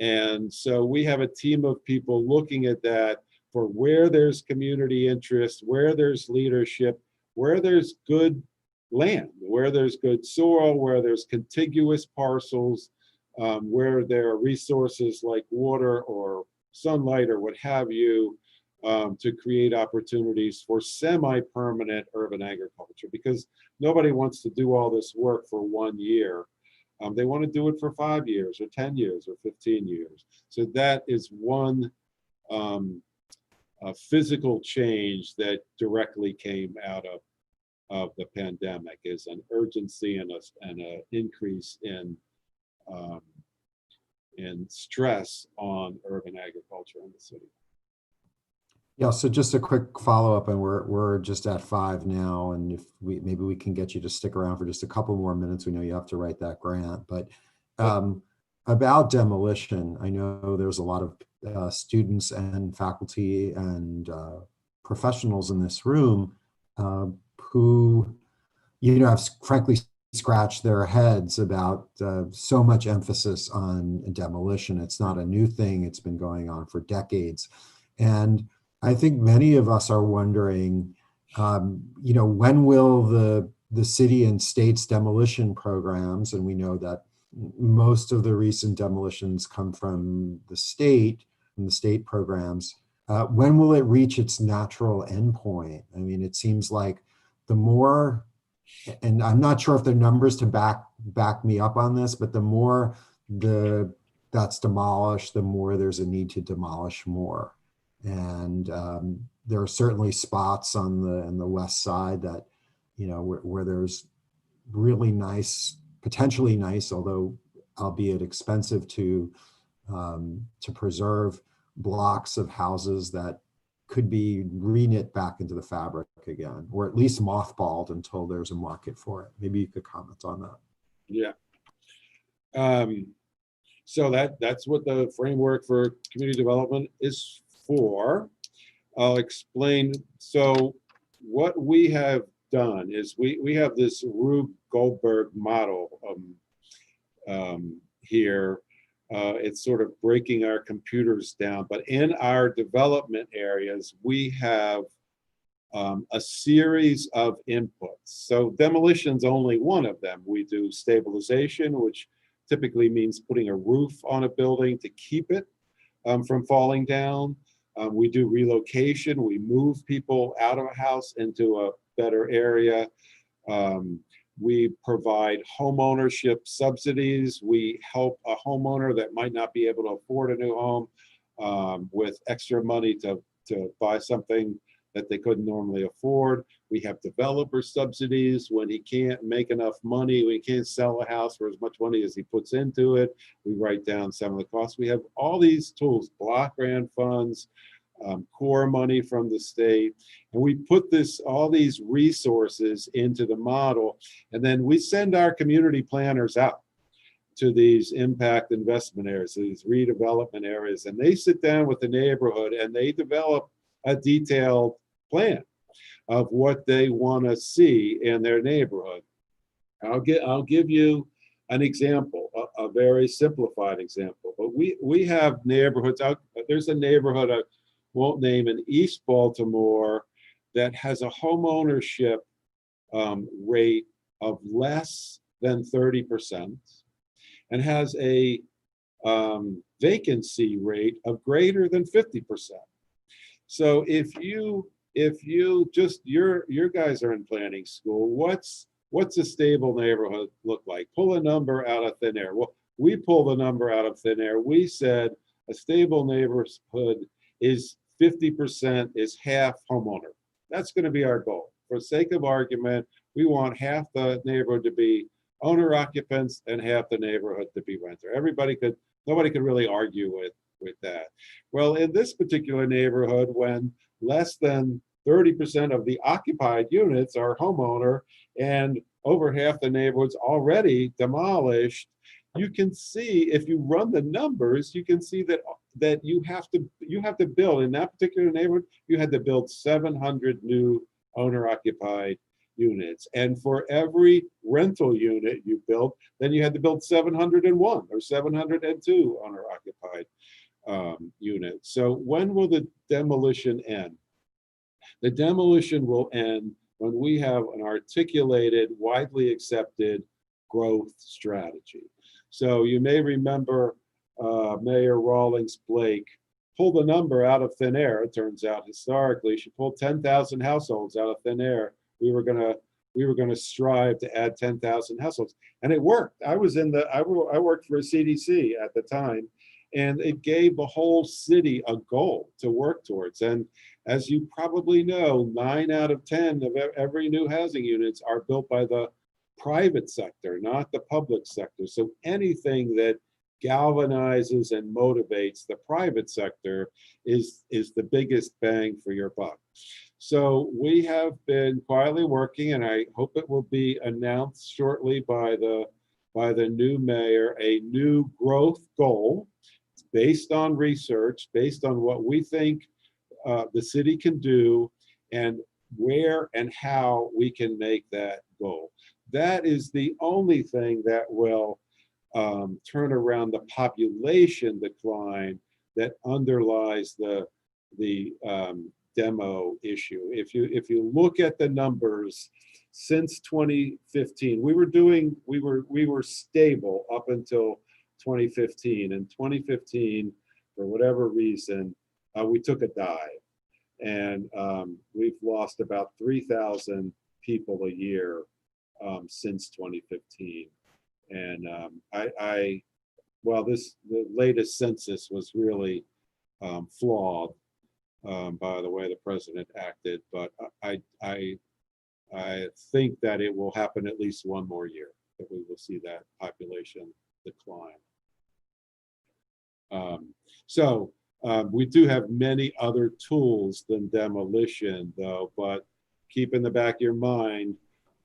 And so we have a team of people looking at that for where there's community interest, where there's leadership, where there's good land, where there's good soil, where there's contiguous parcels, where there are resources like water or sunlight or what have you, to create opportunities for semi-permanent urban agriculture, because nobody wants to do all this work for 1 year. They want to do it for 5 years or 10 years or 15 years. So that is one physical change that directly came out of the pandemic, is an urgency and an increase in stress on urban agriculture in the city. Yeah, so just a quick follow-up, and we're just at 5 now, and if maybe we can get you to stick around for just a couple more minutes. We know you have to write that grant, but about demolition, I know there's a lot of students and faculty and professionals in this room who, have frankly scratched their heads about so much emphasis on demolition. It's not a new thing. It's been going on for decades. And I think many of us are wondering, when will the city and state's demolition programs, and we know that most of the recent demolitions come from the state programs, when will it reach its natural endpoint? I mean, it seems like the more, and I'm not sure if the numbers to back me up on this, but the more that's demolished, the more there's a need to demolish more. And there are certainly spots on the west side that, where there's really nice, potentially nice, although albeit expensive to preserve, blocks of houses that could be reknit back into the fabric again, or at least mothballed until there's a market for it. Maybe you could comment on that. Yeah. So that's what the framework for community development is for. I'll explain. So what we have done is we have this Rube Goldberg model here. It's sort of breaking our computers down, but in our development areas, we have a series of inputs. So demolition's only one of them. We do stabilization, which typically means putting a roof on a building to keep it from falling down. We do relocation. We move people out of a house into a better area. We provide home ownership subsidies. We help a homeowner that might not be able to afford a new home with extra money to buy something that they couldn't normally afford. We have developer subsidies when he can't make enough money, we can't sell a house for as much money as he puts into it. We write down some of the costs. We have all these tools, block grant funds, core money from the state, and we put all these resources into the model, and then we send our community planners out to these impact investment areas, these redevelopment areas, and they sit down with the neighborhood and they develop a detailed plan of what they want to see in their neighborhood. I'll give you an example, a very simplified example, but we have neighborhoods out. There's a neighborhood I won't name in East Baltimore that has a home ownership rate of less than 30% and has a vacancy rate of greater than 50%. So if you just, your guys are in planning school, what's a stable neighborhood look like? Pull a number out of thin air. Well, we pulled a number out of thin air. We said a stable neighborhood is 50% is half homeowner. That's going to be our goal. For sake of argument, we want half the neighborhood to be owner occupants and half the neighborhood to be renter. Nobody could really argue with that. Well, in this particular neighborhood, when less than 30% of the occupied units are homeowner and over half the neighborhood's already demolished, you can see, if you run the numbers, you can see that you have to build, in that particular neighborhood, you had to build 700 new owner occupied units. And for every rental unit you built, then you had to build 701 or 702 owner occupied units. So when will the demolition end? The demolition will end when we have an articulated, widely accepted growth strategy. So you may remember Mayor Rawlings Blake pulled a number out of thin air. It turns out historically she pulled 10,000 households out of thin air. We were gonna strive to add 10,000 households, and it worked. I worked for a CDC at the time, and it gave the whole city a goal to work towards. And as you probably know, 9 out of 10 of every new housing units are built by the private sector, not the public sector. So anything that galvanizes and motivates the private sector is the biggest bang for your buck. So we have been quietly working, and I hope it will be announced shortly by the new mayor, a new growth goal based on research, based on what we think the city can do, and where and how we can make that goal. That is the only thing that will turn around the population decline that underlies the demo issue. If you look at the numbers since 2015, we were stable up until 2015. In 2015, for whatever reason, we took a dive, and we've lost about 3,000 people a year since 2015. And the latest census was really flawed by the way the president acted, but I think that it will happen at least one more year, that we will see that population decline. We do have many other tools than demolition, though, but keep in the back of your mind,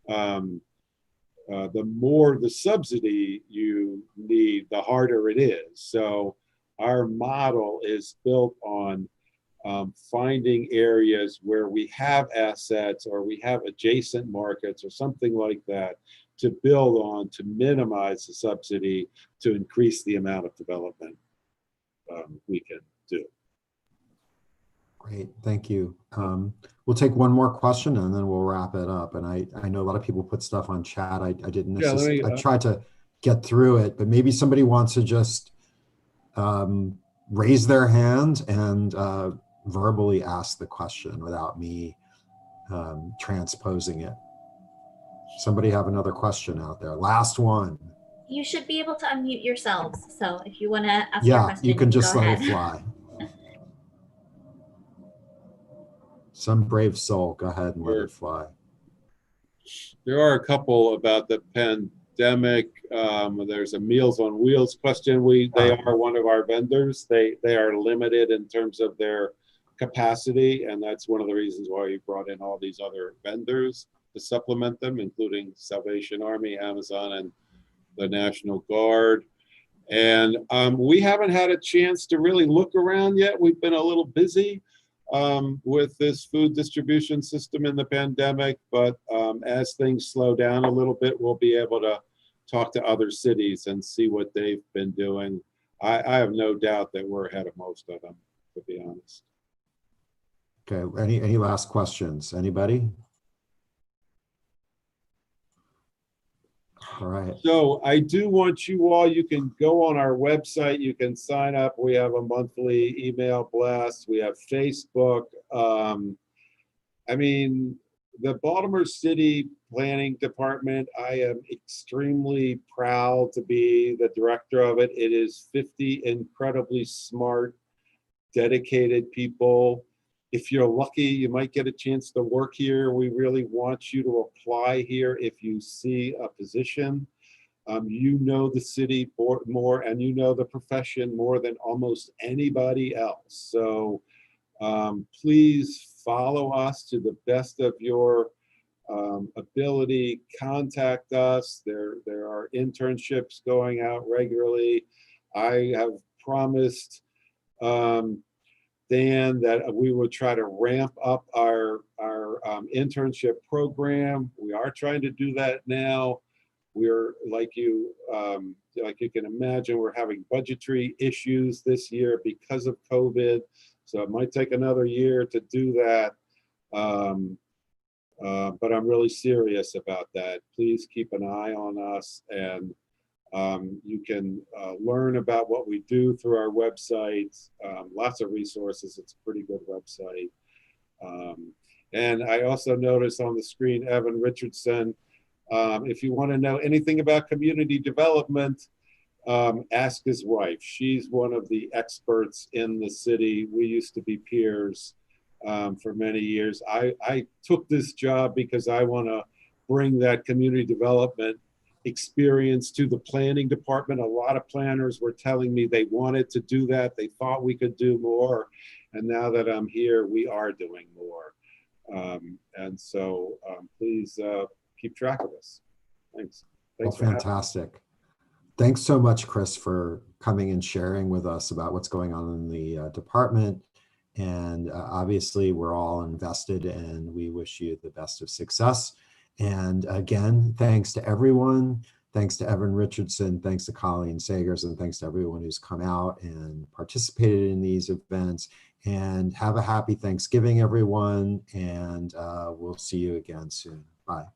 the more the subsidy you need, the harder it is. So our model is built on finding areas where we have assets or we have adjacent markets or something like that to build on, to minimize the subsidy, to increase the amount of development we can do. Great, thank you. We'll take one more question and then we'll wrap it up. And I know a lot of people put stuff on chat. I didn't Yeah, let necessarily, me, I tried to get through it, but maybe somebody wants to just raise their hand and verbally ask the question without me transposing it. Somebody have another question out there? Last one. You should be able to unmute yourselves. So if you want to ask your Yeah, question, you can just go let ahead. it fly. Some brave soul, go ahead and let it fly. there are a couple about the pandemic. There's a Meals on Wheels question. They are one of our vendors. They are limited in terms of their capacity, and that's one of the reasons why we brought in all these other vendors to supplement them, including Salvation Army, Amazon, and the National Guard. And we haven't had a chance to really look around yet. We've been a little busy with this food distribution system in the pandemic, but as things slow down a little bit, we'll be able to talk to other cities and see what they've been doing. I have no doubt that we're ahead of most of them, to be honest. Okay, any last questions? Anybody? All right. So I do want you all, you can go on our website, you can sign up. We have a monthly email blast. We have Facebook. I mean, the Baltimore City Planning Department, I am extremely proud to be the director of it. It is 50 incredibly smart, dedicated people. If you're lucky, you might get a chance to work here. We really want you to apply here if you see a position. You know the city more and you know the profession more than almost anybody else. So please follow us to the best of your ability. Contact us. There are internships going out regularly. I have promised Dan that we would try to ramp up our internship program. We are trying to do that now. We're like you can imagine, we're having budgetary issues this year because of COVID. So it might take another year to do that. But I'm really serious about that. Please keep an eye on us, and you can learn about what we do through our website. Lots of resources. It's a pretty good website. And I also noticed on the screen, Evan Richardson. If you want to know anything about community development, ask his wife. She's one of the experts in the city. We used to be peers for many years. I took this job because I want to bring that community development experience to the planning department. A lot of planners were telling me they wanted to do that. They thought we could do more. And now that I'm here, we are doing more. And so please keep track of us. Thanks. Well, fantastic. Thanks so much, Chris, for coming and sharing with us about what's going on in the department. And obviously, we're all invested, and we wish you the best of success. And again, thanks to everyone. Thanks to Evan Richardson. Thanks to Colleen Sagers, and thanks to everyone who's come out and participated in these events. And have a happy Thanksgiving, everyone. And we'll see you again soon. Bye.